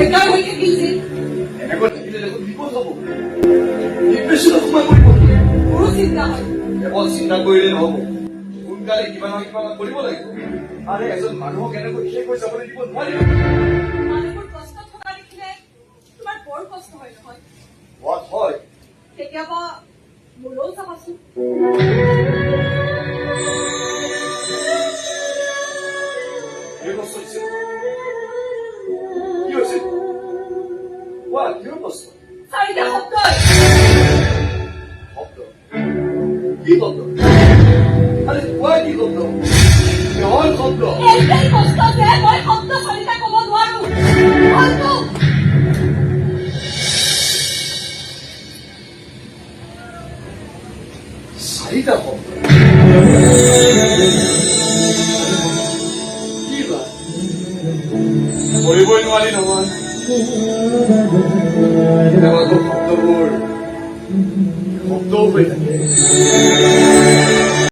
বেকাৰ হৈ থাকিছিল। এনেকৈ থাকিলে দেখোন বিপদ হ'ব। ডিপ্ৰেশ্যনত সোমাই পৰিব। মোৰো চিন্তা হয়। কেৱল চিন্তা কৰিলে নহ'ব, সোনকালে কিবা নহয় কিবা এটা কৰিব লাগিব। আৰে এজন মানুহক এনেকৈ শেষ হৈ যাবলৈ দিব নোৱাৰিব। মানুহবোৰ কষ্ট থকা দেখিলে তোমাৰ বৰ কষ্ট হয় নহয়? হোৱাত হয়। কেতিয়াবা মোলৈও চাবাচোন। এই কষ্ট দিছে তোমাক? কি হৈছে? কোৱা, কিয় কষ্ট? 4টা শব্দ। শব্দ? কি শব্দ? আৰে কোৱা কি শব্দ? কিহৰ শব্দ? এইটাই কষ্ট যে মই শব্দ 4টা ক'ব নোৱাৰো। হয়তো 4টা শব্দ? কি বা? কৰিবই নোৱাৰি নহয়। কেতিয়াবাতো শব্দবোৰ শব্দও হৈ থাকে।